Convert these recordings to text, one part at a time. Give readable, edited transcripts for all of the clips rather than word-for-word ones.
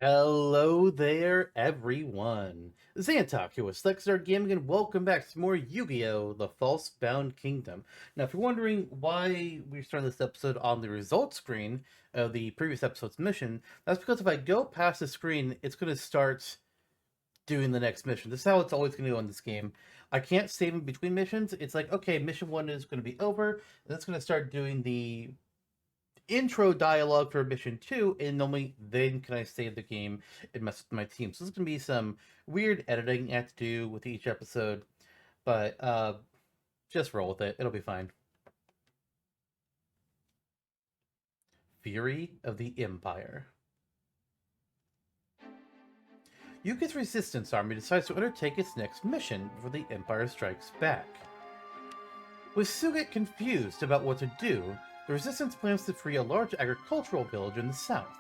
Hello there, everyone. Xantok here with Slexar Gaming, and welcome back to more Yu-Gi-Oh! The Falsebound Kingdom. Now, if you're wondering why we're starting this episode on the results screen of the previous episode's mission, that's because if I go past the screen, it's going to start doing the next mission. This is how it's always going to go in this game. I can't save in between missions. It's like, okay, mission 1 is going to be over, and it's going to start doing the intro dialogue for mission 2, and only then can I save the game and mess with my team. So there's going to be some weird editing I have to do with each episode, but just roll with it. It'll be fine. Fury of the Empire. Yuki's resistance army decides to undertake its next mission before the Empire strikes back. With Suget confused about what to do, the resistance plans to free a large agricultural village in the south.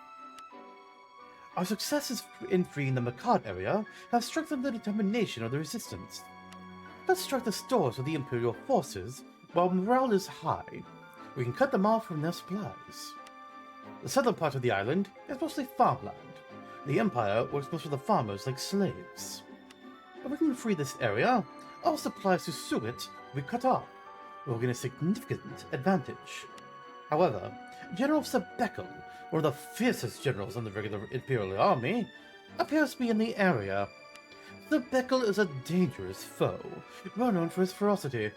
Our successes in freeing the Makad area have strengthened the determination of the resistance. Let's strike the stores of the Imperial forces while morale is high. We can cut them off from their supplies. The southern part of the island is mostly farmland. The Empire works most of the farmers like slaves. If we can free this area, all supplies to Suget will be cut off. We'll gain a significant advantage. However, General Sebekel, one of the fiercest generals in the regular Imperial army, appears to be in the area. Sebekel is a dangerous foe, well known for his ferocity.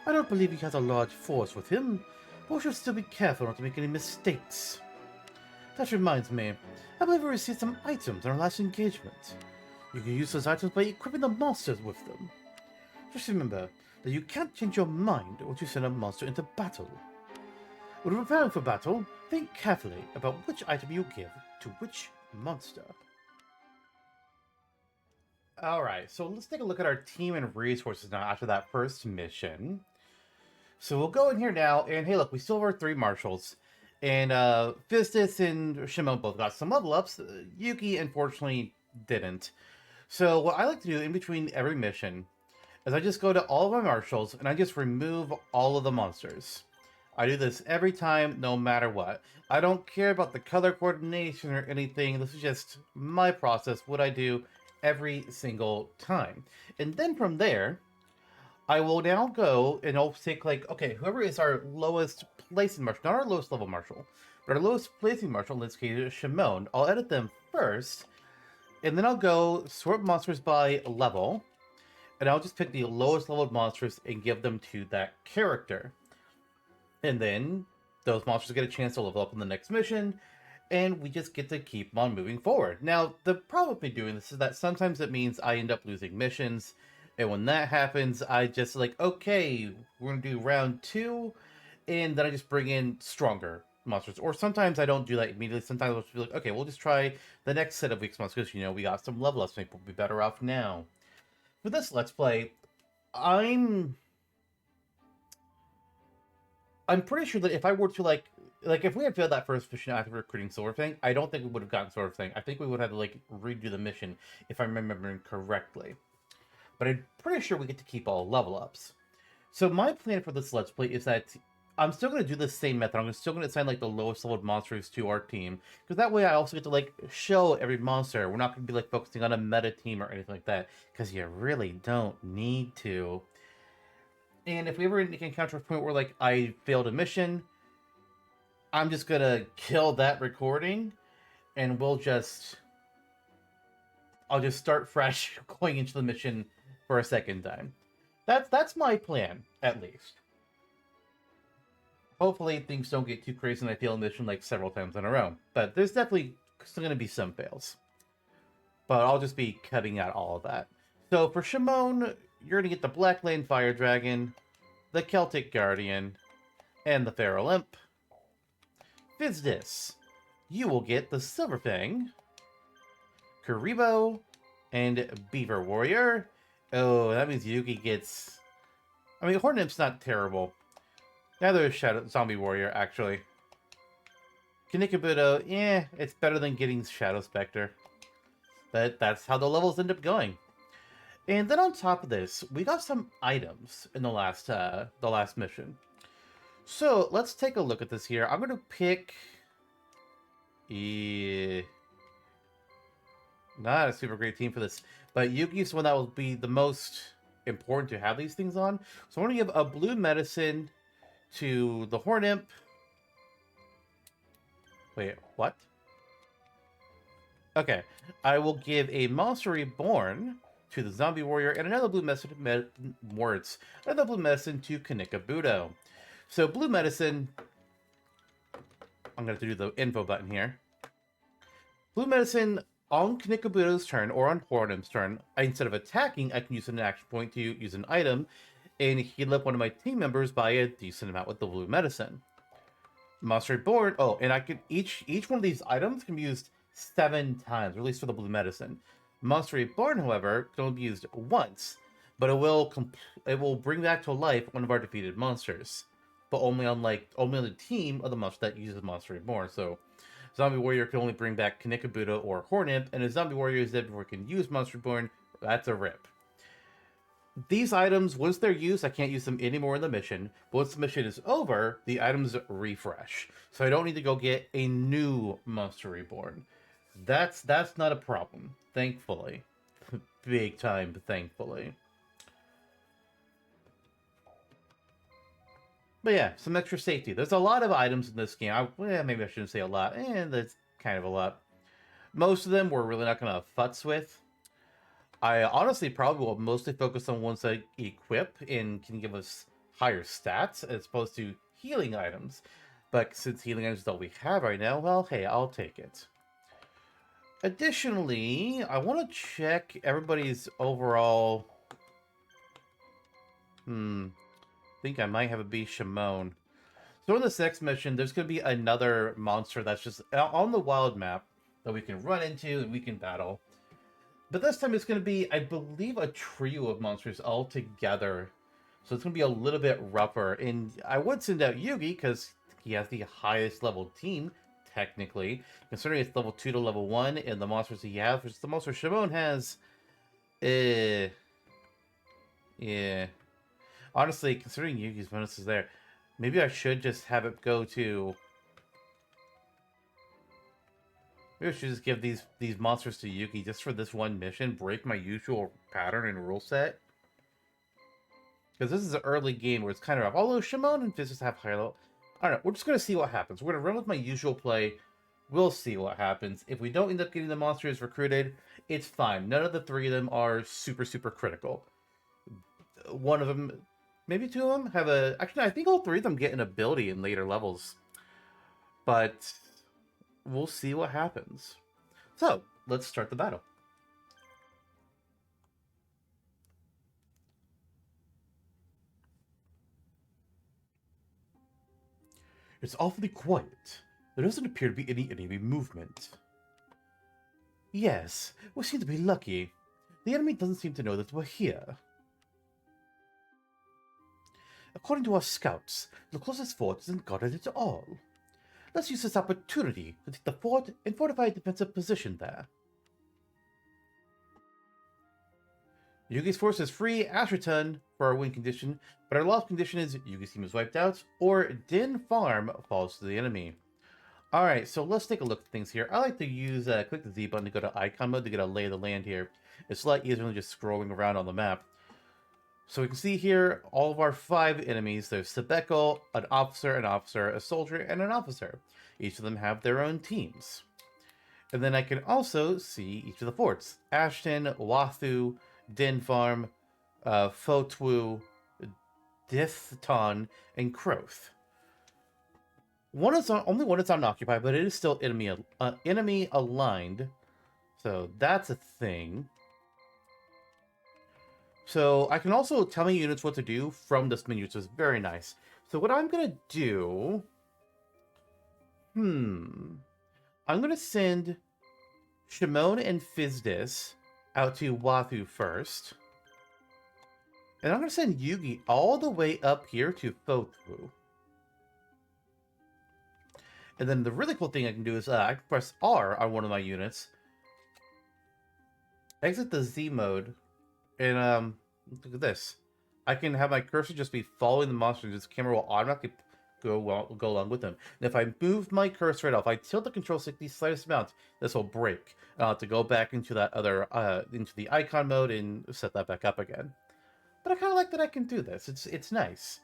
I don't believe he has a large force with him, but we should still be careful not to make any mistakes. That reminds me, I believe we received some items in our last engagement. You can use those items by equipping the monsters with them. Just remember that you can't change your mind once you send a monster into battle. When preparing for battle, think carefully about which item you give to which monster. Alright, so let's take a look at our team and resources now after that first mission. So we'll go in here now, and hey look, we still have our 3 marshals. And Fistus and Shimon both got some level ups. Yugi unfortunately didn't. So what I like to do in between every mission is I just go to all of my marshals and I just remove all of the monsters. I do this every time, no matter what. I don't care about the color coordination or anything. This is just my process, what I do every single time. And then from there, I will now go and I'll take like, okay, whoever is our lowest placing marshal, not our lowest level marshal, but our lowest placing marshal, in this case is Shimon. I'll edit them first, and then I'll go sort monsters by level, and I'll just pick the lowest leveled monsters and give them to that character. And then those monsters get a chance to level up in the next mission, and we just get to keep on moving forward. Now, the problem with doing this is that sometimes it means I end up losing missions, and when that happens, I just like, okay, we're gonna do round 2, and then I just bring in stronger monsters. Or sometimes I don't do that immediately. Sometimes I'll just be like, okay, we'll just try the next set of weak monsters, because, we got some level ups, maybe we'll be better off now. For this Let's Play, I'm pretty sure that if I were to like if we had failed that first mission after recruiting Silverfang, I don't think we would have gotten Silverfang. I think we would have had to like redo the mission if I'm remembering correctly. But I'm pretty sure we get to keep all level ups. So my plan for this Let's Play is that I'm still going to do the same method. I'm still going to assign like the lowest leveled monsters to our team, because that way I also get to like show every monster. We're not going to be like focusing on a meta team or anything like that, because you really don't need to. And if we ever encounter a point where like I failed a mission, I'm just gonna kill that recording, and I'll just start fresh, going into the mission for a second time. That's my plan, at least. Hopefully things don't get too crazy and I fail a mission like several times in a row. But there's definitely still gonna be some fails. But I'll just be cutting out all of that. So for Shimon, you're gonna get the Black Lane Fire Dragon, the Celtic Guardian, and the Feral Imp. Fizdis, you will get the Silverfang, Karibo, and Beaver Warrior. Oh, that means Yugi gets... I mean, Horn Imp's not terrible. Neither is Shadow Zombie Warrior, actually. Kanikabuto, it's better than getting Shadow Spectre. But that's how the levels end up going. And then on top of this, we got some items in the last mission. So let's take a look at this here. I'm gonna pick. Not a super great team for this. But Yugi's the one that will be the most important to have these things on. So I'm going to give a blue medicine to the Horn Imp. Wait, what? Okay. I will give a Monster Reborn to the Zombie Warrior and another blue medicine, another blue medicine to Kanekabuto. So blue medicine, I'm going to do the info button here. Blue medicine on Kanekabuto's turn or on Hornim's turn, instead of attacking, I can use an action point to use an item and heal up one of my team members by a decent amount with the blue medicine. Monster Reborn. Oh, and I can each one of these items can be used 7 times, or at least for the blue medicine. Monster Reborn, however, can only be used once, but it will bring back to life one of our defeated monsters, but only on the team of the monster that uses Monster Reborn. So Zombie Warrior can only bring back Kanekabuto or Horn Imp, and a Zombie Warrior is dead before it can use Monster Reborn. That's a rip. These items, once they're used, I can't use them anymore in the mission. But once the mission is over, the items refresh. So I don't need to go get a new Monster Reborn. That's not a problem, thankfully. Big time, thankfully. But yeah, some extra safety. There's a lot of items in this game. Maybe I shouldn't say a lot. That's kind of a lot. Most of them we're really not going to futz with. I honestly probably will mostly focus on ones that equip and can give us higher stats as opposed to healing items. But since healing items is all we have right now, well, hey, I'll take it. Additionally, I want to check everybody's overall... I think I might have a be Shimon. So in this next mission, there's going to be another monster that's just on the wild map that we can run into and we can battle. But this time it's going to be, I believe, a trio of monsters all together. So it's going to be a little bit rougher. And I would send out Yugi because he has the highest level team, technically. Considering it's level 2 to level 1, and the monsters he has, which the monster Shimon has... yeah. Honestly, considering Yugi's bonuses there, maybe I should just have it go to... Maybe I should just give these monsters to Yugi just for this one mission, break my usual pattern and rule set. Because this is an early game where it's kind of rough. Although Shimon and Fizz have higher level. I don't know, we're just going to see what happens. We're going to run with my usual play. We'll see what happens. If we don't end up getting the monsters recruited, it's fine. None of the 3 of them are super, super critical. One of them, maybe 2 of them, have a... Actually, I think all 3 of them get an ability in later levels. But... we'll see what happens. So, let's start the battle. It's awfully quiet. There doesn't appear to be any enemy movement. Yes, we seem to be lucky. The enemy doesn't seem to know that we're here. According to our scouts, the closest fort isn't guarded at all. Let's use this opportunity to take the fort and fortify a defensive position there. Yugi's force is free as return for our win condition, but our loss condition is Yugi's team is wiped out or Din Farm falls to the enemy. Alright, so let's take a look at things here. I like to use click the Z button to go to icon mode to get a lay of the land here. It's a lot easier than just scrolling around on the map. So we can see here all of our 5 enemies. There's Sabeko, an officer, a soldier, and an officer. Each of them have their own teams. And then I can also see each of the forts. Ashton, Wathu, Din Farm, Fotwu, Dithton, and Kroth. Only one is unoccupied, but it is still enemy aligned. So that's a thing. So I can also tell my units what to do from this menu, so it's very nice. So what I'm going to do... I'm going to send Shimon and Fizdis out to Wathu first. And I'm going to send Yugi all the way up here to Fotwu. And then the really cool thing I can do is I can press R on one of my units, exit the Z mode, and look at this. I can have my cursor just be following the monster, and this camera will automatically go along with them. And if I move my cursor at all, if I tilt the control stick the slightest amount, this will break. I'll have to go back into that other into the icon mode and set that back up again. But I kind of like that I can do this. It's nice.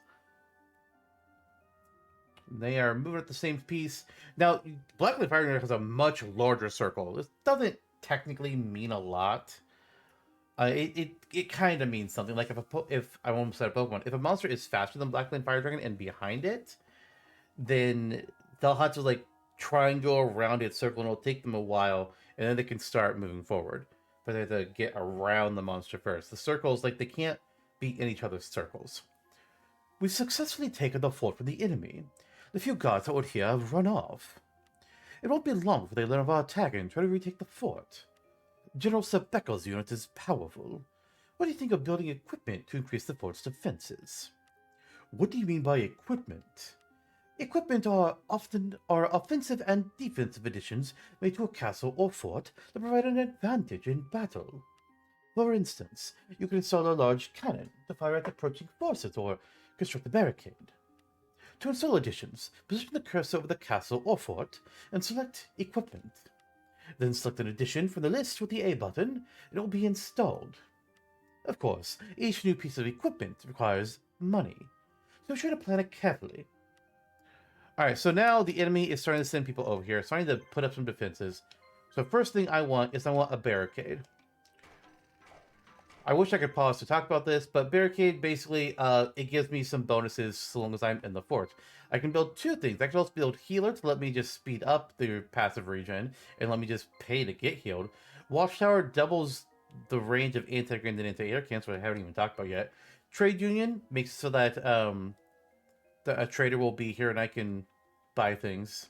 They are moving at the same piece. Now, Black Fire Dragon has a much larger circle. This doesn't technically mean a lot. It kind of means something. Like if I almost said a Pokemon, if a monster is faster than Black Fire Dragon and behind it, then they'll have to like try and go around its circle, and it'll take them a while, and then they can start moving forward. But they have to get around the monster first. The circles, like, they can't be in each other's circles. We've successfully taken the fort from the enemy. The few guards that were here have run off. It won't be long before they learn of our attack and try to retake the fort. General Sebeckel's unit is powerful. What do you think of building equipment to increase the fort's defenses? What do you mean by equipment? Equipment are often offensive and defensive additions made to a castle or fort that provide an advantage in battle. For instance, you can install a large cannon to fire at approaching forces or construct a barricade. To install additions, position the cursor over the castle or fort and select Equipment. Then select an addition from the list with the A button, and it will be installed. Of course, each new piece of equipment requires money, so be sure to plan it carefully. Alright, so now the enemy is starting to send people over here, starting to put up some defenses. So first thing I want is a barricade. I wish I could pause to talk about this, but barricade basically, it gives me some bonuses so long as I'm in the fort. I can build two things. I can also build healer to let me just speed up the passive regen and let me just pay to get healed. Watchtower doubles the range of anti-ground and anti-air cancel, which I haven't even talked about yet. Trade union makes it so that a trader will be here and I can buy things.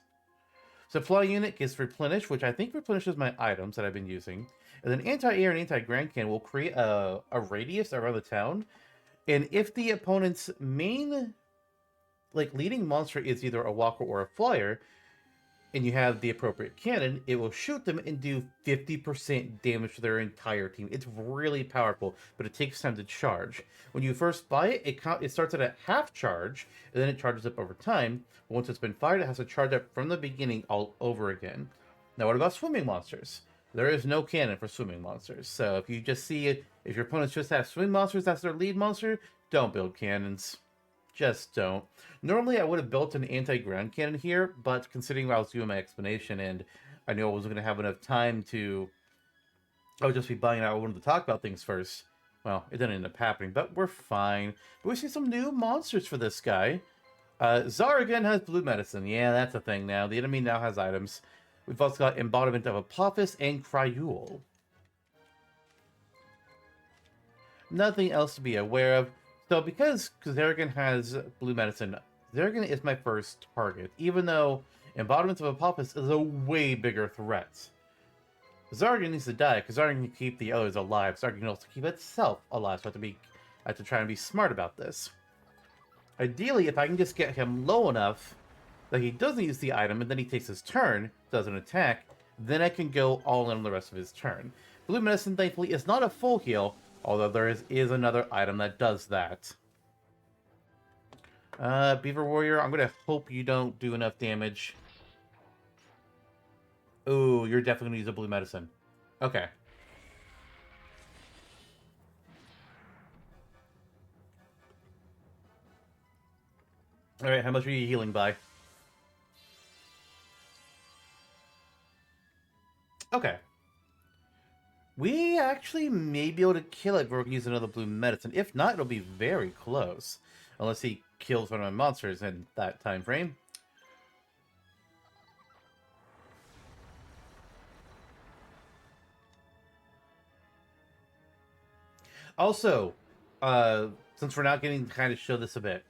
Supply unit gets replenished, which I think replenishes my items that I've been using. And then anti-air and anti-ground can will create a radius around the town. And if the opponent's main, like, leading monster is either a walker or a flyer, and you have the appropriate cannon, it will shoot them and do 50% damage to their entire team. It's really powerful, but it takes time to charge. When you first buy it, it starts at a half charge, and then it charges up over time. But once it's been fired, it has to charge up from the beginning all over again. Now, what about swimming monsters? There is no cannon for swimming monsters. So if you just see it, if your opponents just have swimming monsters, that's their lead monster, don't build cannons. Just don't. Normally, I would have built an anti-ground cannon here, but considering I was doing my explanation and I knew I wasn't going to have enough time to... I would just be buying it out. I wanted to talk about things first. Well, it didn't end up happening, but we're fine. But we see some new monsters for this guy. Zaragan has blue medicine. Yeah, that's a thing now. The enemy now has items. We've also got Embodiment of Apophis and Cryule. Nothing else to be aware of. So because Zaragan has blue medicine, Zaragan is my first target, even though Embodiment of Apophis is a way bigger threat. Zaragan needs to die, because Zaragan can keep the others alive. Zaragan can also keep itself alive, so I have to try and be smart about this. Ideally, if I can just get him low enough that he doesn't use the item, and then he takes his turn, does an attack, then I can go all in on the rest of his turn. Blue medicine, thankfully, is not a full heal, although there is another item that does that. Beaver Warrior, I'm going to hope you don't do enough damage. Ooh, you're definitely going to use a blue medicine. Okay. Alright, how much are you healing by? Okay. We actually may be able to kill it if we use another blue medicine. If not, it'll be very close. Unless he kills one of my monsters in that time frame. Also, since we're not getting to kind of show this a bit,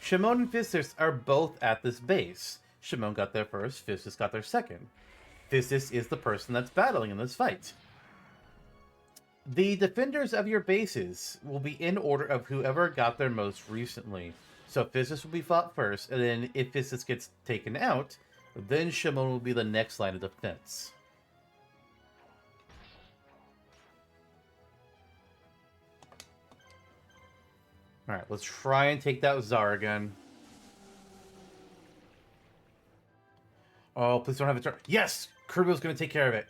Shimon and Fistus are both at this base. Shimon got there first, Fistus got there second. Fistus is the person that's battling in this fight. The defenders of your bases will be in order of whoever got there most recently. So Fistus will be fought first, and then if Fistus gets taken out, then Shimon will be the next line of defense. Alright, let's try and take that Zaragan. Oh, please don't have a turn. Yes! Kuribo's gonna take care of it.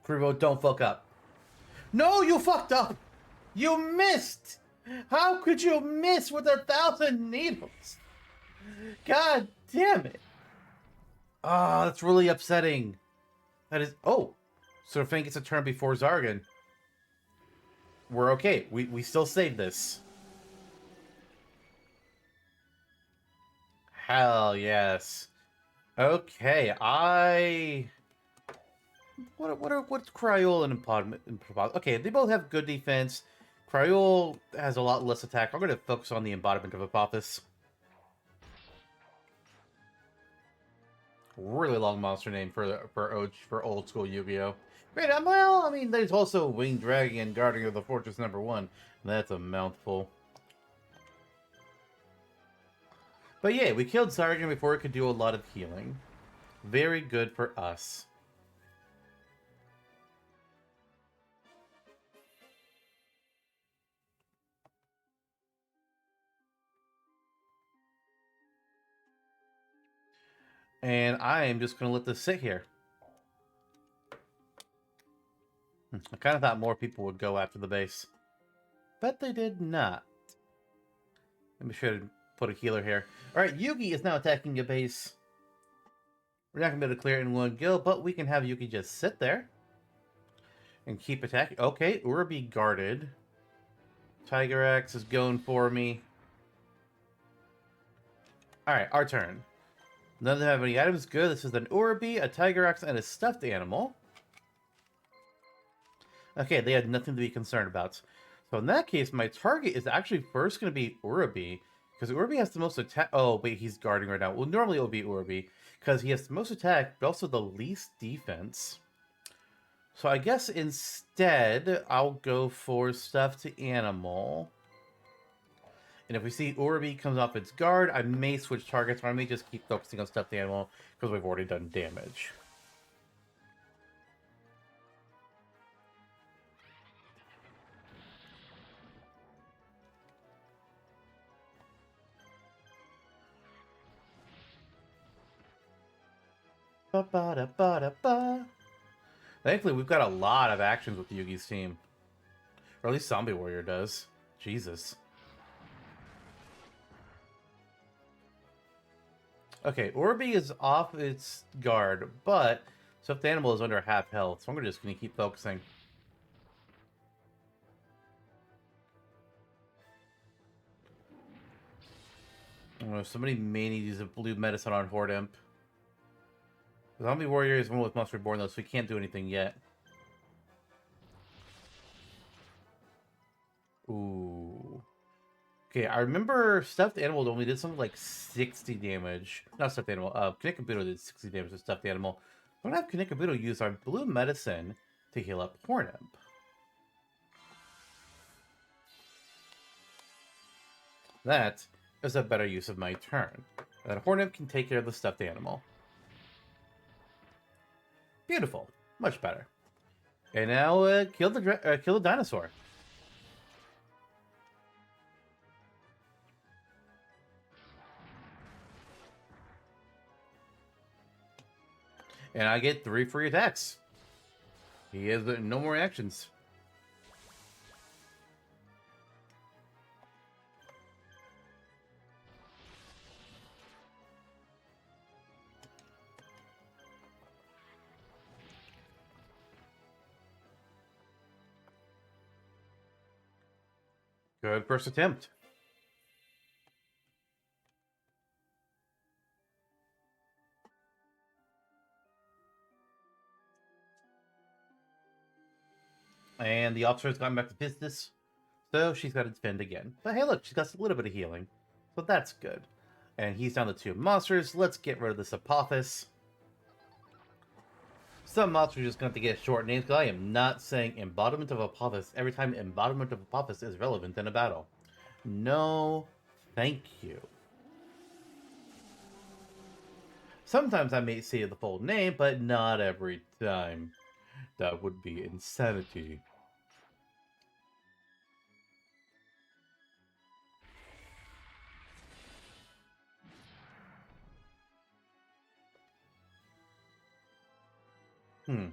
Kuribo, don't fuck up. No, you fucked up! You missed! How could you miss with 1,000 needles? God damn it. Ah, that's really upsetting. That is... Oh! So Fang gets a turn before Zargan. We're okay. We still saved this. Hell yes. Okay, what's Cryol and Impod? Okay, they both have good defense. Cryol has a lot less attack. I'm going to focus on the embodiment of Apophis. Really long monster name for old school Yu-Gi-Oh. Great, well, I mean, there's also Winged Dragon and Guardian of the Fortress #1. That's a mouthful. But yeah, we killed Sargon before it could do a lot of healing. Very good for us. And I am just going to let this sit here. I kind of thought more people would go after the base. But they did not. Maybe I should put a healer here. Alright, Yugi is now attacking a base. We're not going to be able to clear it in one go, but we can have Yugi just sit there. And keep attacking. Okay, Urabi guarded. Tiger Axe is going for me. Alright, our turn. None of them have any items. Good. This is an Urabi, a Tiger Axe, and a stuffed animal. Okay, they had nothing to be concerned about. So in that case, my target is actually first going to be Urabi. Because Urabi has the most attack... Oh, wait, he's guarding right now. Well, normally it would be Urabi. Because he has the most attack, but also the least defense. So I guess instead, I'll go for stuffed animal. And if we see Urabi comes off its guard, I may switch targets, or I may just keep focusing on stuffed animal, because we've already done damage. Ba-ba-da-ba-da-ba. Thankfully, we've got a lot of actions with Yugi's team. Or at least Zombie Warrior does. Jesus. Okay, Orbi is off its guard, but stuffed animal is under half health, so I'm just going to keep focusing. Oh, somebody may need to use a blue medicine on Horde Imp. Zombie Warrior is one with Monster Reborn, though, so we can't do anything yet. Ooh. Okay, I remember Stuffed Animal only did something like 60 damage. Not Stuffed Animal, Kanekabuto did 60 damage to Stuffed Animal. I'm gonna have Kanekabuto use our blue medicine to heal up Horn Imp. That is a better use of my turn. And Horn Imp can take care of the Stuffed Animal. Beautiful. Much better. And now, kill the dinosaur. And I get 3 free attacks. He has no more actions. Good first attempt. And the officer's gotten back to business. So she's got to defend again. But hey, look, she's got a little bit of healing. So that's good. And he's down to 2 monsters. Let's get rid of this Apophis. Some monsters are just going to get short names, because I am not saying Embodiment of Apophis every time Embodiment of Apophis is relevant in a battle. No, thank you. Sometimes I may say the full name, but not every time. That would be insanity. Hmm.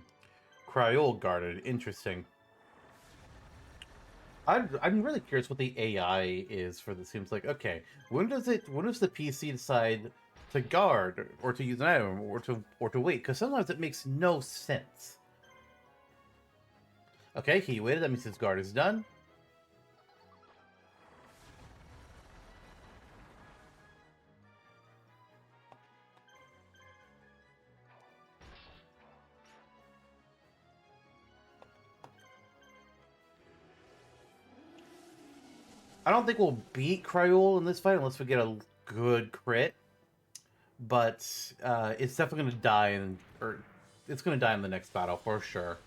Cryol guarded. Interesting. I'm really curious what the AI is for this. Seems like, okay, when does the PC decide to guard or to use an item or to wait? Because sometimes it makes no sense. Okay, he waited. That means his guard is done. I don't think we'll beat Cryol in this fight unless we get a good crit. But it's definitely going to die it's going to die in the next battle for sure.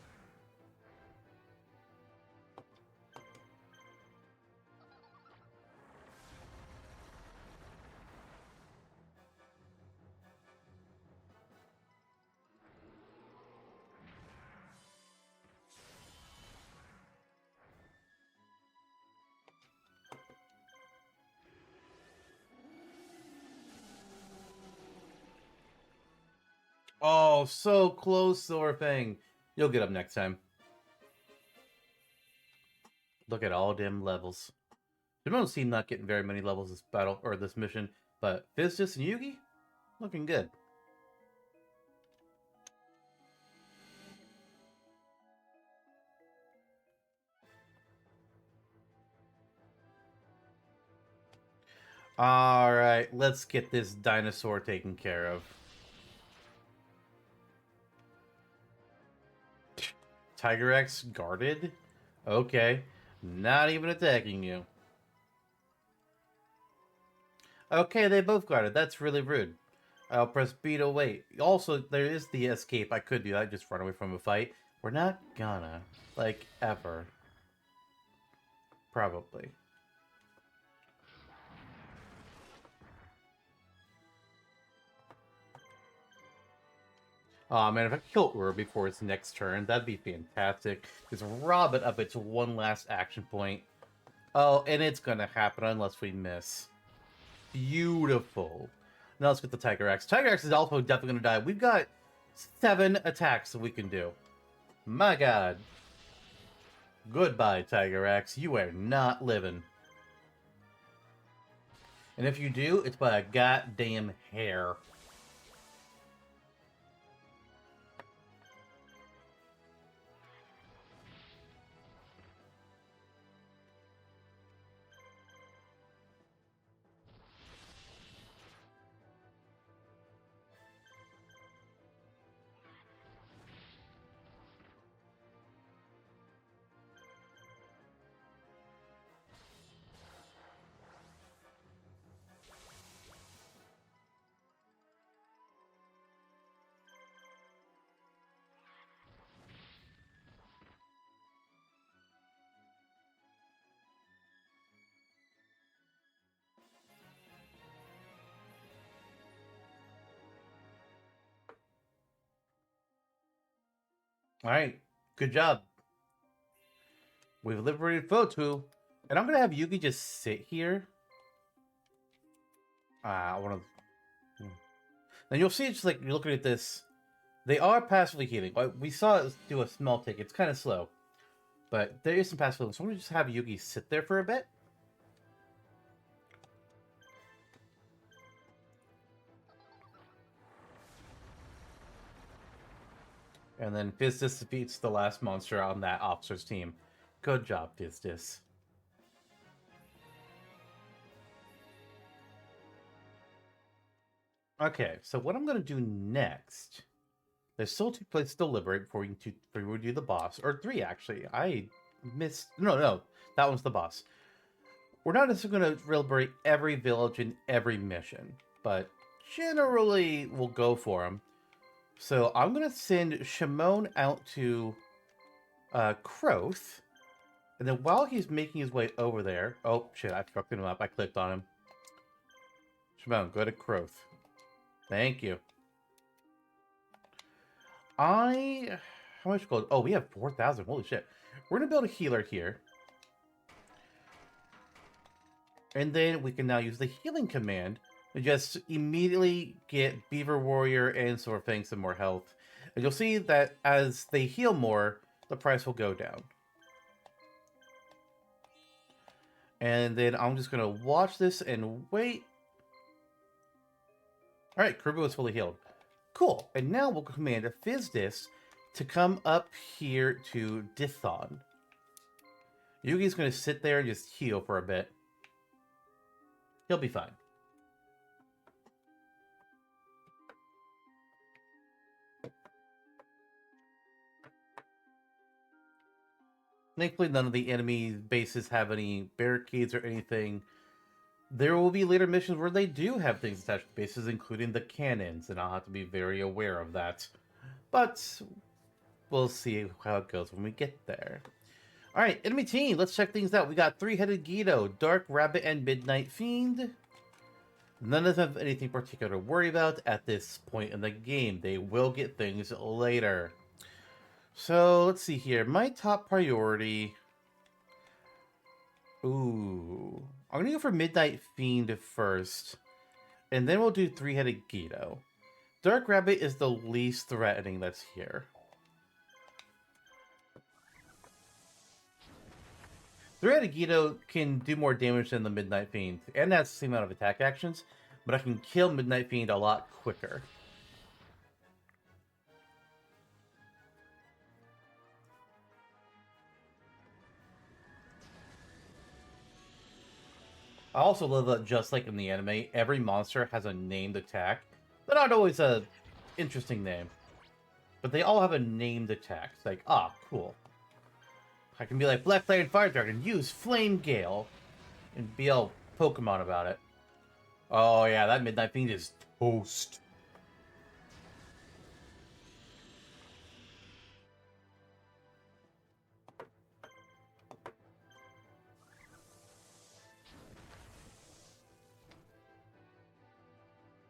Oh, so close, Silverfang. You'll get up next time. Look at all them levels. Shimono's team not getting very many levels this battle or this mission, but Fizdus and Yugi looking good. All right, let's get this dinosaur taken care of. Tiger X guarded? Okay, not even attacking you. Okay, they both guarded. That's really rude. I'll press B to wait. Also, there is the escape. I could do that, just run away from a fight. We're not gonna. Like, ever. Probably. Oh man, if I kill Ur before its next turn, that'd be fantastic. Just rob it of its one last action point. Oh, and it's gonna happen unless we miss. Beautiful. Now let's get the Tiger X. Tiger X is also definitely gonna die. We've got 7 attacks that we can do. My god. Goodbye, Tiger X. You are not living. And if you do, it's by a goddamn hair. Alright, good job. We've liberated Fotu. And I'm gonna have Yugi just sit here. I wanna... And you'll see, just like, you're looking at this, they are passively healing. We saw it do a small tick. It's kind of slow. But there is some passive healing. So I'm gonna just have Yugi sit there for a bit. And then Fizdus defeats the last monster on that officer's team. Good job, Fizdus. Okay, so what I'm going to do next... There's still 2 places to liberate before we do the boss. Or 3, actually. I missed... No. That one's the boss. We're not necessarily going to liberate every village in every mission. But generally, we'll go for them. So I'm going to send Shimon out to Kroth. And then while he's making his way over there... Oh, shit, I fucked him up. I clicked on him. Shimon, go to Kroth. Thank you. How much gold? Oh, we have 4,000. Holy shit. We're going to build a healer here. And then we can now use the healing command to just immediately get Beaver Warrior and Silverfang some more health. And you'll see that as they heal more, the price will go down. And then I'm just going to watch this and wait. Alright, Krubu is fully healed. Cool. And now we'll command Fizdis to come up here to Dithon. Yugi's going to sit there and just heal for a bit. He'll be fine. Thankfully, none of the enemy bases have any barricades or anything. There will be later missions where they do have things attached to bases, including the cannons, and I'll have to be very aware of that. But we'll see how it goes when we get there. Alright, enemy team, let's check things out. We got Three-Headed Guido, Dark Rabbit, and Midnight Fiend. None of them have anything particular to worry about at this point in the game. They will get things later. So, let's see here. My top priority... Ooh. I'm gonna go for Midnight Fiend first. And then we'll do Three-Headed Guido. Dark Rabbit is the least threatening that's here. Three-Headed Guido can do more damage than the Midnight Fiend, and that's the same amount of attack actions, but I can kill Midnight Fiend a lot quicker. I also love that, just like in the anime, every monster has a named attack. They're not always a interesting name, but they all have a named attack. It's like, ah, cool. I can be like, Black Flame Fire Dragon, use Flame Gale, and be all Pokemon about it. Oh yeah, that Midnight Fiend is toast.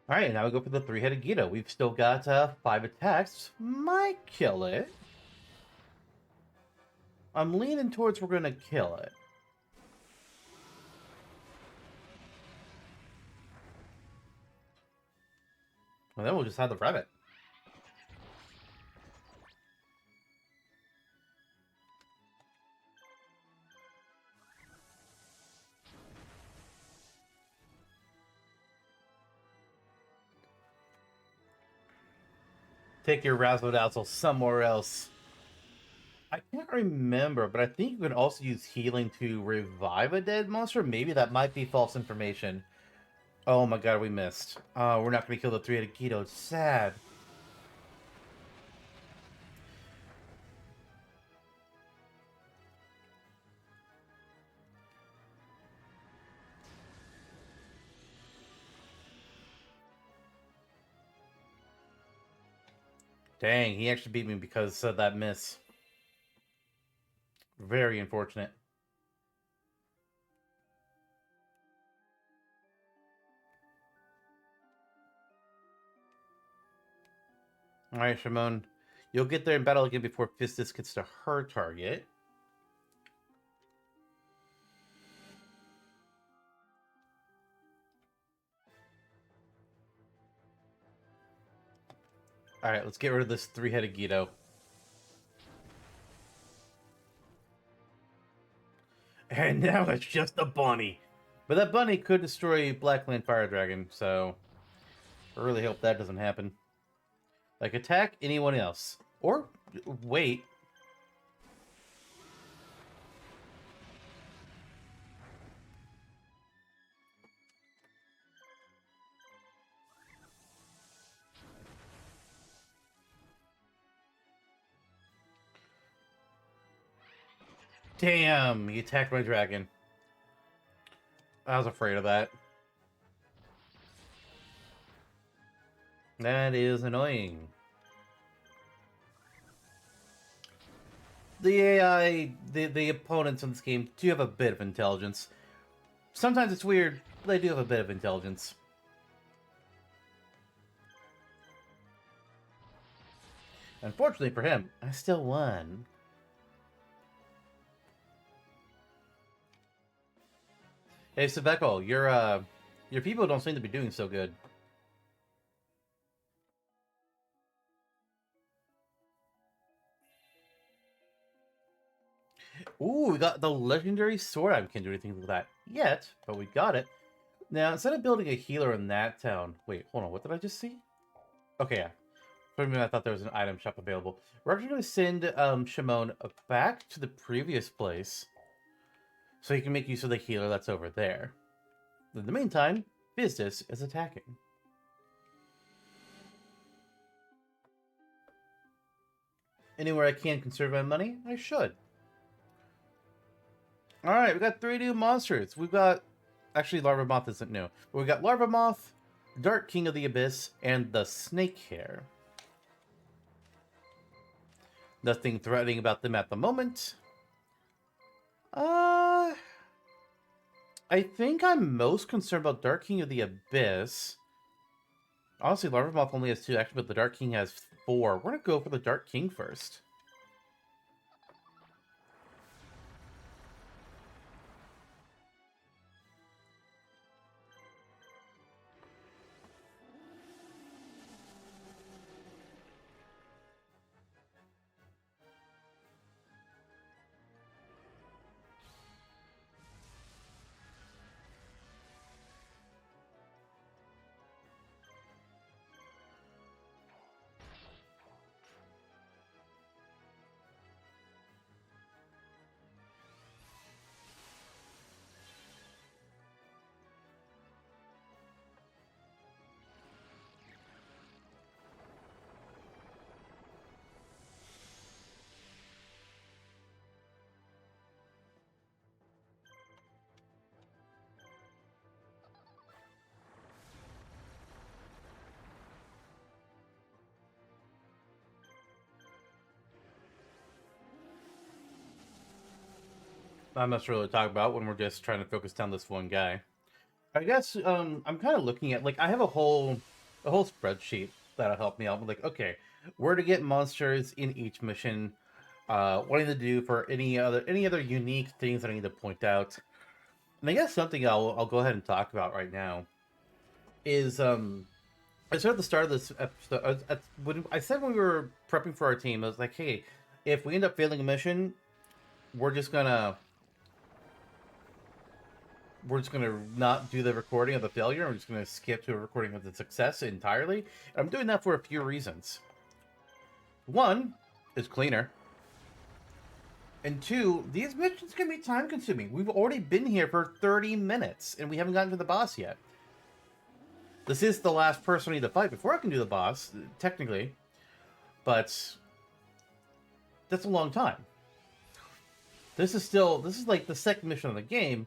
Alright, now we go for the Three-Headed Guido. We've still got 5 attacks. Might kill it. I'm leaning towards we're gonna kill it. And then we'll just have the rabbit. Take your Razzle Dazzle somewhere else. I can't remember, but I think you can also use healing to revive a dead monster. Maybe that might be false information. Oh my god, we missed. We're not going to kill the Three-Headed Guido. It's sad. Dang, he actually beat me because of that miss. Very unfortunate. Alright, Shimon. You'll get there in battle again before Fistus gets to her target. Alright, let's get rid of this Three-Headed Guido. And now it's just a bunny. But that bunny could destroy Blackland Fire Dragon, so I really hope that doesn't happen. Like, attack anyone else. Or, wait. Damn, he attacked my dragon. I was afraid of that. That is annoying. The AI, the opponents in this game do have a bit of intelligence. Sometimes it's weird, but they do have a bit of intelligence. Unfortunately for him, I still won. Hey, Sabeko, your people don't seem to be doing so good. we got the legendary sword. I can't do anything with that yet, but we got it. Now, instead of building a healer in that town... Wait, hold on. What did I just see? Okay, yeah. For a minute, I thought there was an item shop available. We're actually going to send Shimon back to the previous place so he can make use of the healer that's over there. In the meantime, business is attacking. Anywhere I can conserve my money, I should. Alright, we got 3 new monsters. We've got... Actually, Larva Moth isn't new. But we got Larva Moth, Dark King of the Abyss, and the Snake Hair. Nothing threatening about them at the moment. I think I'm most concerned about Dark King of the Abyss. Honestly, Larva Moth only has 2 actually, but the Dark King has 4. We're gonna go for the Dark King first. Not much to really talk about when we're just trying to focus down this one guy. I guess I'm kind of looking at, like, I have a whole spreadsheet that'll help me out. I'm like, okay, where to get monsters in each mission, what I need to do for any other unique things that I need to point out. And I guess something I'll go ahead and talk about right now is I said at the start of this episode, when I said when we were prepping for our team, I was like, hey, if we end up failing a mission, we're just gonna not do the recording of the failure. We're just gonna skip to a recording of the success entirely. And I'm doing that for a few reasons. One is cleaner. And 2, these missions can be time consuming. We've already been here for 30 minutes and we haven't gotten to the boss yet. This is the last person I need to fight before I can do the boss, technically. But that's a long time. This is like the second mission of the game.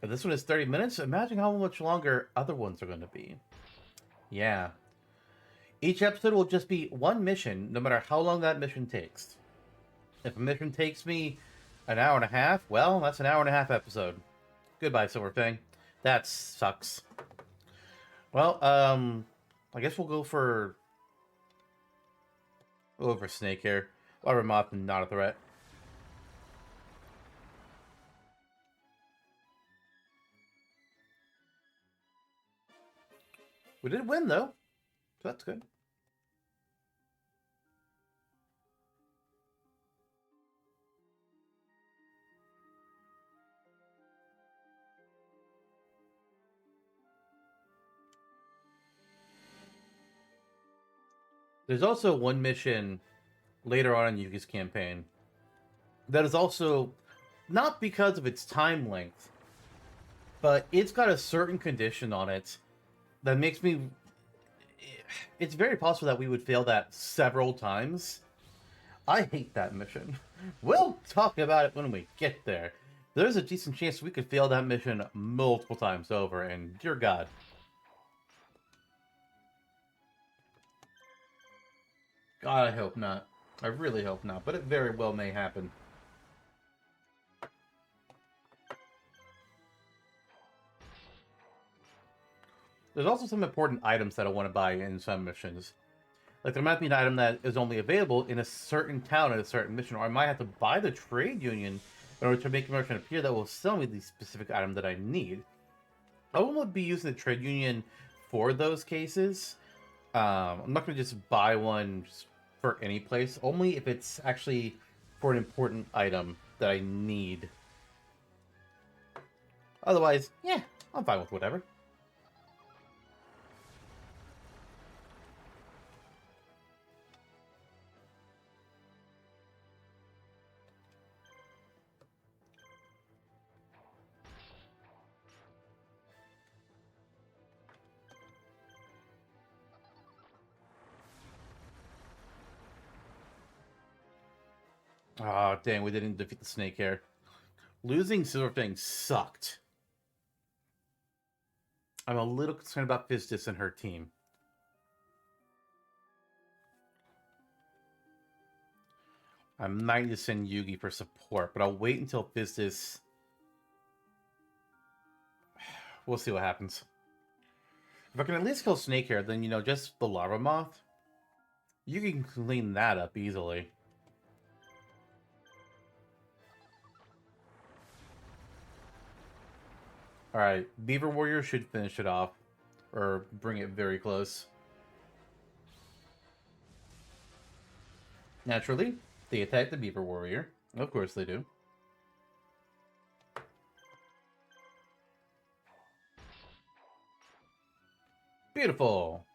If this one is 30 minutes, imagine how much longer other ones are going to be. Yeah. Each episode will just be one mission, no matter how long that mission takes. If a mission takes me an hour and a half, well, that's an hour and a half episode. Goodbye, Silverfang. That sucks. Well, I guess we'll go for Snake here. Larva Moth, not a threat. We did win, though. So that's good. There's also one mission later on in Yugi's campaign that is also not because of its time length, but it's got a certain condition on it that makes me... It's very possible that we would fail that several times. I hate that mission. We'll talk about it when we get there. There's a decent chance we could fail that mission multiple times over, and dear God. God, I hope not. I really hope not, but it very well may happen. There's also some important items that I want to buy in some missions. Like, there might be an item that is only available in a certain town at a certain mission, or I might have to buy the trade union in order to make a merchant appear that will sell me the specific item that I need. I won't be using the trade union for those cases. I'm not going to just buy one just for any place, only if it's actually for an important item that I need Otherwise, yeah, I'm fine with whatever. Oh, dang, we didn't defeat the snake here. Losing Silverfang sucked. I'm a little concerned about Fistus and her team. I might need to send Yugi for support, but I'll wait until Fistus... We'll see what happens. If I can at least kill Snakehair, then, you know, just the Lava Moth, Yugi can clean that up easily. Alright, Beaver Warrior should finish it off. Or bring it very close. Naturally, they attack the Beaver Warrior. Of course they do. Beautiful!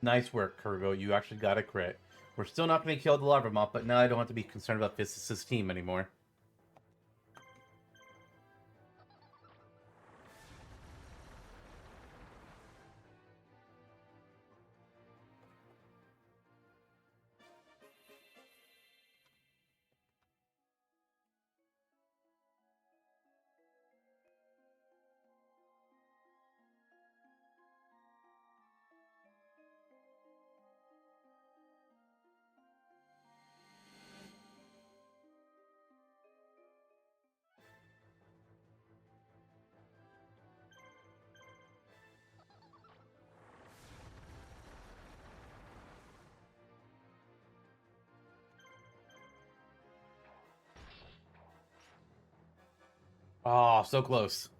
Nice work, Kurgo. You actually got a crit. We're still not going to kill the Lava Moth, but now I don't have to be concerned about Fistus' team anymore. Oh, so close.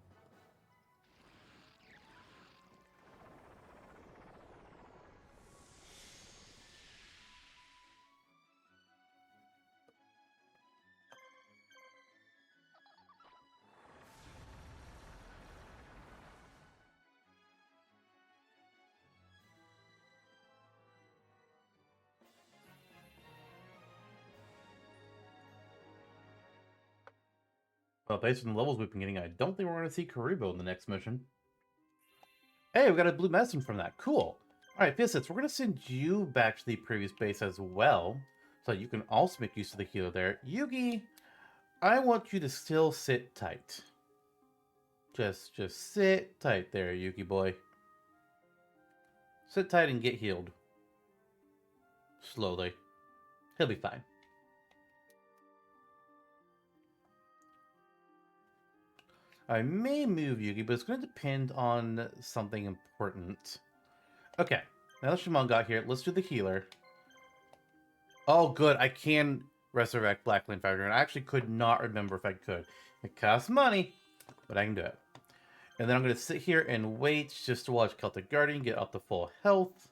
Well, based on the levels we've been getting, I don't think we're going to see Karibo in the next mission. Hey, we got a blue medicine from that. Cool. Alright, Fistus, we're going to send you back to the previous base as well, so you can also make use of the healer there. Yugi, I want you to still sit tight. Just sit tight there, Yugi boy. Sit tight and get healed. Slowly. He'll be fine. I may move Yugi, but it's going to depend on something important. Okay, now that Shimon got here, let's do the healer. Oh, good. I can resurrect Blackland Fighter, and I actually could not remember if I could. It costs money, but I can do it. And then I'm going to sit here and wait just to watch Celtic Guardian get up to full health.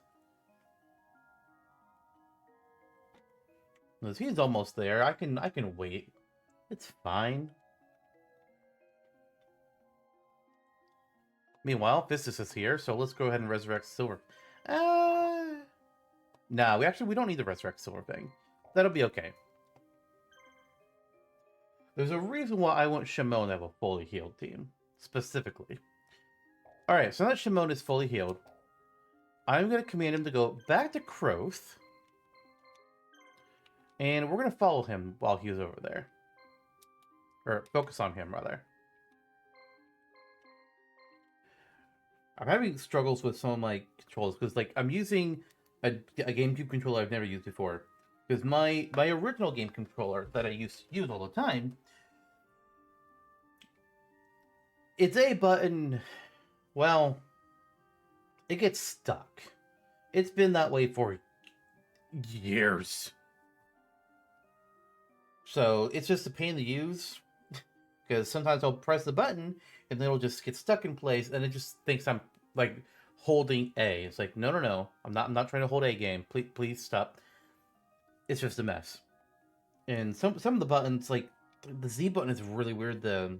Because he's almost there. I can wait. It's fine. Meanwhile, Fistus is here, so let's go ahead and resurrect Silver. Nah, we don't need to resurrect Silverfang. That'll be okay. There's a reason why I want Shimon to have a fully healed team, specifically. Alright, so now that Shimon is fully healed, I'm going to command him to go back to Kroth, and we're going to follow him while he's over there. Or focus on him, rather. I'm having struggles with some of my controls because, like, I'm using a GameCube controller I've never used before. Because my original game controller that I used to use all the time, it's A button. Well, it gets stuck. It's been that way for years. So it's just a pain to use because sometimes I'll press the button and then it'll just get stuck in place and it just thinks I'm like holding A. It's like, no, no, no. I'm not trying to hold A game. Please stop. It's just a mess. And some of the buttons, like the Z button is really weird. The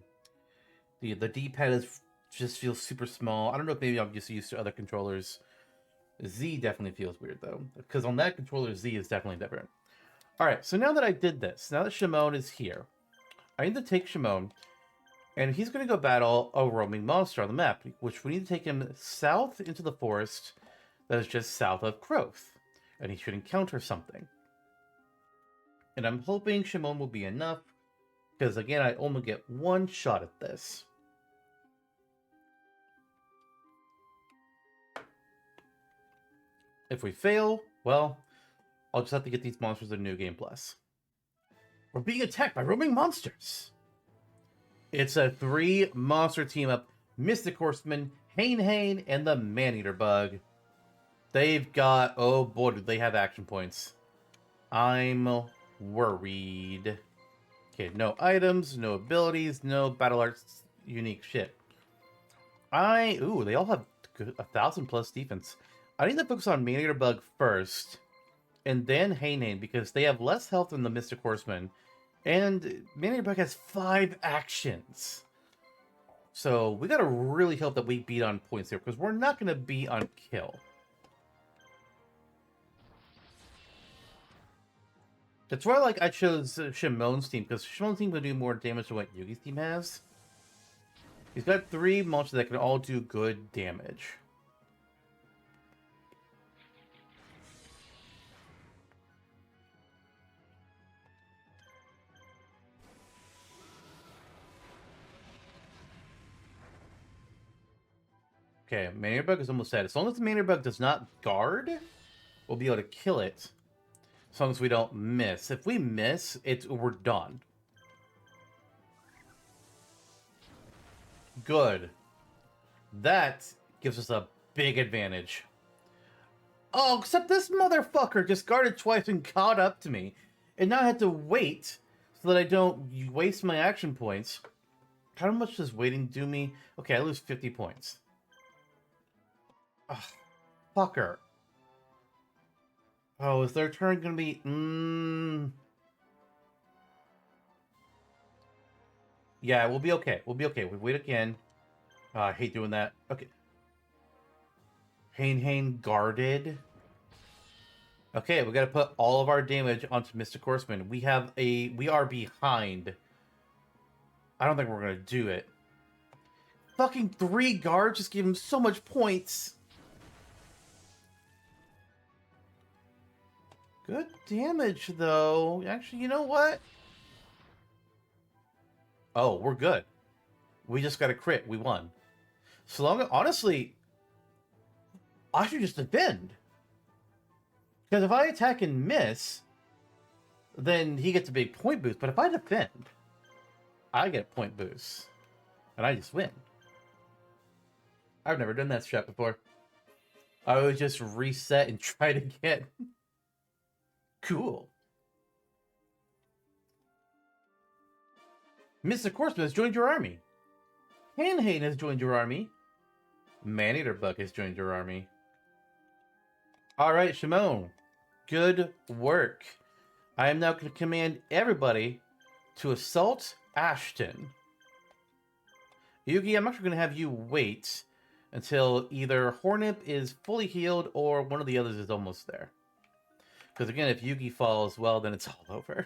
D-pad is just feels super small. I don't know if maybe I'm just used to other controllers. Z definitely feels weird though, because on that controller Z is definitely different. All right, so now that I did this, now that Shimon is here, I need to take Shimon, and he's going to go battle a roaming monster on the map, which we need to take him south into the forest that is just south of Kroth, and he should encounter something. And I'm hoping Shimon will be enough, because again, I only get one shot at this. If we fail, well, I'll just have to get these monsters in New Game Plus. We're being attacked by roaming monsters! It's a 3-monster team-up. Mystic Horseman, Hane, and the Man-Eater Bug. They've got... oh boy, do they have action points. I'm worried. Okay, no items, no abilities, no battle arts, unique shit. ooh, they all have 1,000+ defense. I need to focus on Man-Eater Bug first, and then Hane, because they have less health than the Mystic Horseman, and Man-Eater Bug has 5 actions. So we gotta really hope that we beat on points here, because we're not gonna beat on kill. That's why I chose Shimon's team, because Shimon's team will do more damage than what Yugi's team has. He's got 3 monsters that can all do good damage. Okay, Man-Eater Bug is almost dead. As long as the Man-Eater Bug does not guard, we'll be able to kill it. As long as we don't miss. If we miss, we're done. Good. That gives us a big advantage. Oh, except this motherfucker just guarded twice and caught up to me. And now I have to wait so that I don't waste my action points. How much does waiting do me? Okay, I lose 50 points. Ugh, fucker. Oh, is their turn gonna be... Yeah, we'll be okay. We'll be okay. We wait again. I hate doing that. Okay. Hane guarded. Okay, we gotta put all of our damage onto Mystic Horseman. We are behind. I don't think we're gonna do it. Fucking 3 guards just give him so much points. Good damage, though. Actually, you know what? Oh, we're good. We just got a crit. We won. So long, honestly, I should just defend. Because if I attack and miss, then he gets a big point boost. But if I defend, I get a point boost. And I just win. I've never done that strat before. I would just reset and try to get... Cool. Mystic Horseman has joined your army. Hane has joined your army. Man-Eater Bug has joined your army. Alright, Shimon. Good work. I am now going to command everybody to assault Ashton. Yugi, I'm actually going to have you wait until either Hornip is fully healed or one of the others is almost there. Because again, if Yugi falls, well, then it's all over.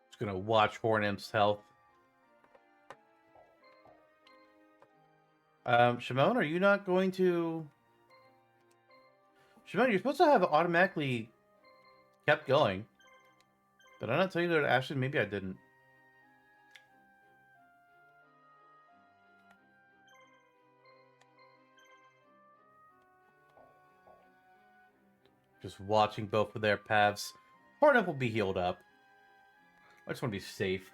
Just gonna watch Hornip's health. Shimon, are you not going to... Shimon, you're supposed to have automatically kept going. Did I not tell you that Ashley? Maybe I didn't. Just watching both of their paths. Part will be healed up. I just want to be safe.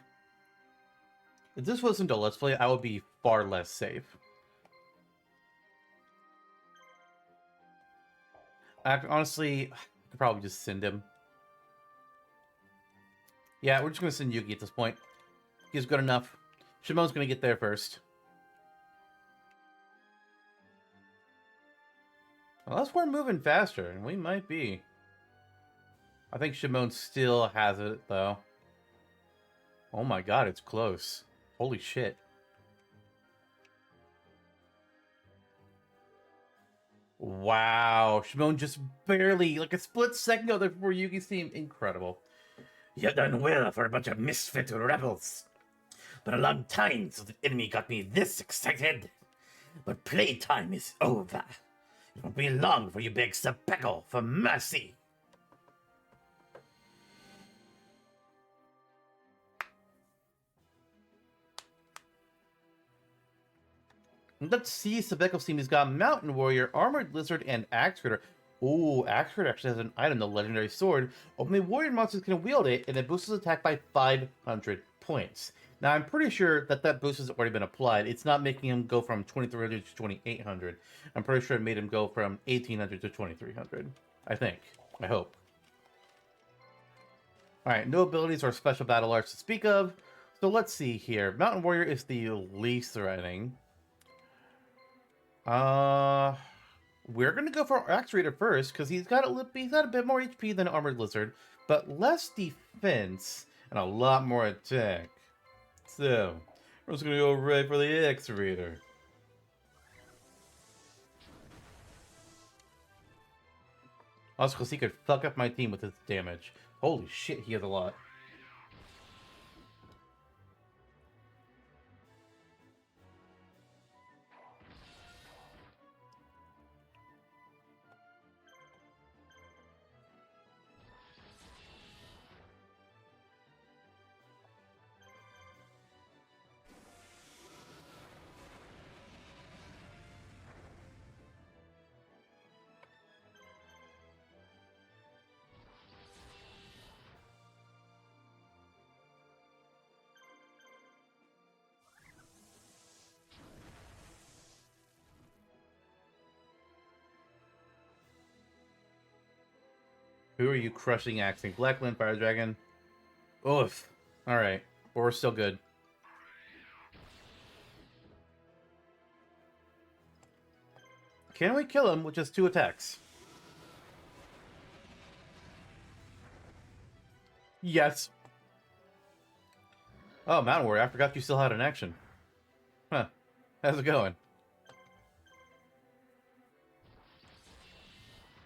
If this wasn't a Let's Play, I would be far less safe. Honestly, I could probably just send him. Yeah, we're just going to send Yugi at this point. He's good enough. Shimon's going to get there first. Unless we're moving faster, and we might be. I think Shimon still has it, though. Oh my god, it's close. Holy shit. Wow, Shimon just barely, like a split second ago there before Yugi's team. Incredible. You done well for a bunch of misfit rebels. But a long time since the enemy got me this excited. But playtime is over. It won't be long before you beg Sabeko for mercy. Let's see, Sabeko's team has got Mountain Warrior, Armored Lizard, and Axe Raider. Ooh, Axe Raider actually has an item, the Legendary Sword. Only warrior monsters can wield it, and it boosts his attack by 500 points. Now, I'm pretty sure that that boost has already been applied. It's not making him go from 2300 to 2800. I'm pretty sure it made him go from 1800 to 2300. I think. I hope. Alright, no abilities or special battle arts to speak of. So let's see here. Mountain Warrior is the least threatening. We're gonna go for Axe Raider first because he's got a bit more HP than Armored Lizard, but less defense and a lot more attack. So we're just gonna go right for the Axe Raider. Also, because he could fuck up my team with his damage. Holy shit, he has a lot. Who are you crushing axing? Blackland Fire Dragon. Oof. Alright. But we're still good. Can we kill him with just 2 attacks? Yes. Oh, Mountain Warrior, I forgot you still had an action. Huh. How's it going?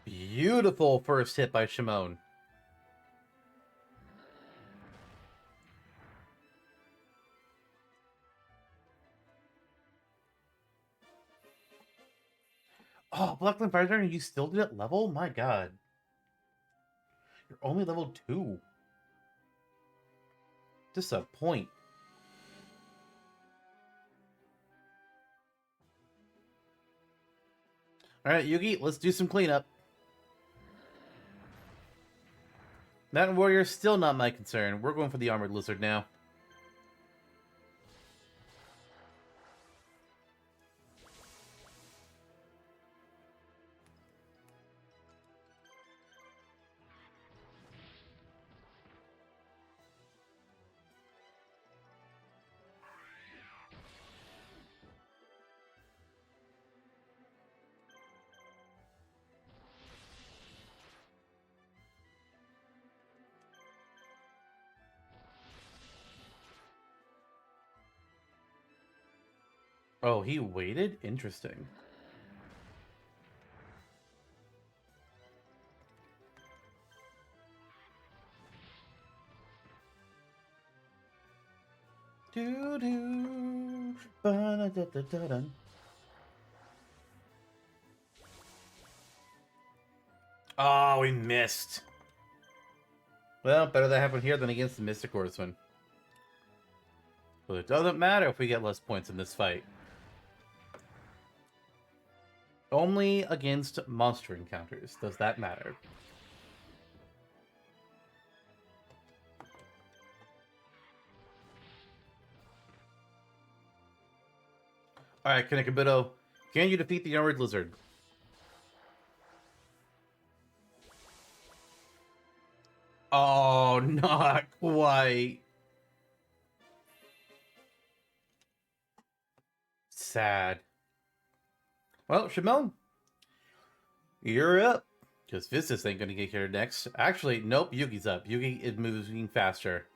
Beautiful first hit by Shimon. Oh, Blackland Fire Dragon, you still did it level? My god. You're only level 2. Disappoint. Alright, Yugi, let's do some cleanup. Mountain Warrior is still not my concern. We're going for the Armored Lizard now. Oh, he waited? Interesting. Doo doo. Ba-da-da-da-da-dun. Oh, we missed. Well, better that happen here than against the Mystic Horseman. But it doesn't matter if we get less points in this fight. Only against monster encounters does that matter. Alright, Kanekabuto, can you defeat the Armored Lizard? Oh, not quite. Sad. Well, Shimon, you're up. Because Vistas ain't gonna get here next. Actually, nope, Yugi's up. Yugi is moving faster.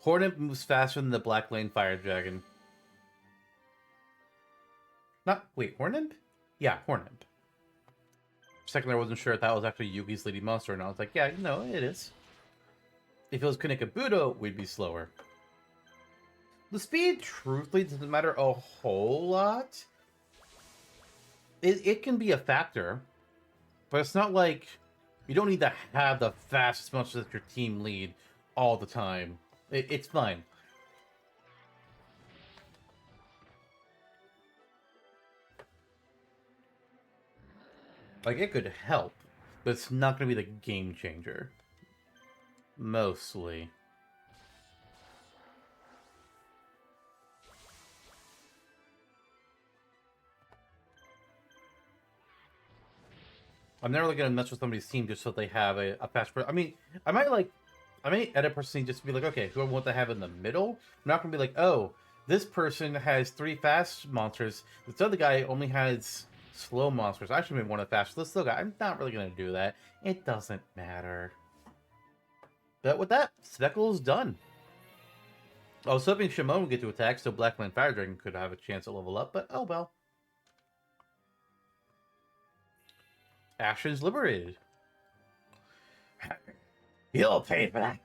Hornet moves faster than the Black Lane Fire Dragon. Wait, Hornet? Yeah, Hornet. For a second there, I wasn't sure if that was actually Yugi's leading monster, and I was like, yeah, no, it is. If it was Kanekabuto, we'd be slower. The speed, truthfully, doesn't matter a whole lot. It can be a factor, but it's not like you don't need to have the fastest monster that your team lead all the time. It's fine. Like, it could help, but it's not going to be the game changer. Mostly. I'm never really going to mess with somebody's team just so they have a fast... I mean, I might edit personally just to be like, okay, who I want to have in the middle? I'm not going to be like, oh, this person has 3 fast monsters. This other guy only has slow monsters. I should be one of the fast. This slow guy, I'm not really going to do that. It doesn't matter. But with that, Speckle's done. I was hoping Shimon would get to attack so Black Lane Fire Dragon could have a chance to level up, but oh well. Ashen's liberated. You'll pay for that.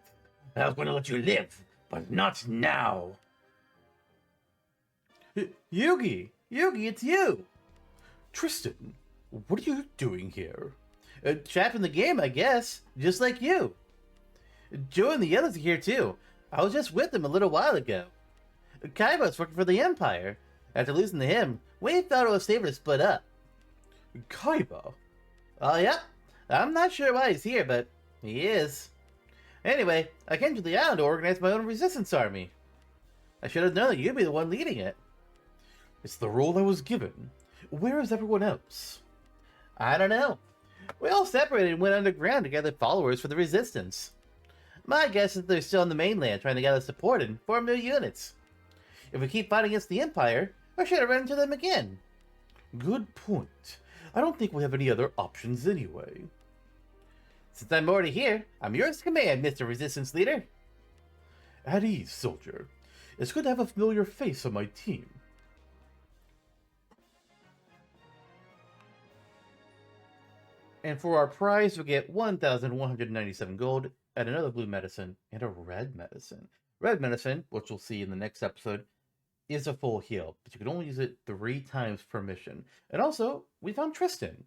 I was going to let you live, but not now. Yugi! Yugi, it's you! Tristan, what are you doing here? Trapped in the game, I guess. Just like you. Joe and the others are here too. I was just with them a little while ago. Kaiba's working for the Empire. After losing to him, we thought it was safer to split up. Kaiba? Oh, yeah. I'm not sure why he's here, but he is. Anyway, I came to the island to organize my own resistance army. I should have known that you'd be the one leading it. It's the role I was given. Where is everyone else? I don't know. We all separated and went underground to gather followers for the resistance. My guess is they're still on the mainland trying to gather support and form new units. If we keep fighting against the Empire, I should have run into them again. Good point. I don't think we have any other options anyway. Since I'm already here, I'm yours to command, Mr. Resistance Leader. At ease, soldier. It's good to have a familiar face on my team. And for our prize, we get 1,197 gold, and another blue medicine, and a red medicine. Red medicine, which we'll see in the next episode, is a full heal, but you can only use it 3 times per mission. And also, we found Tristan.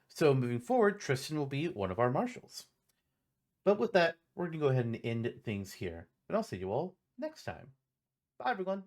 So moving forward, Tristan will be one of our marshals. But with that, we're going to go ahead and end things here. And I'll see you all next time. Bye, everyone.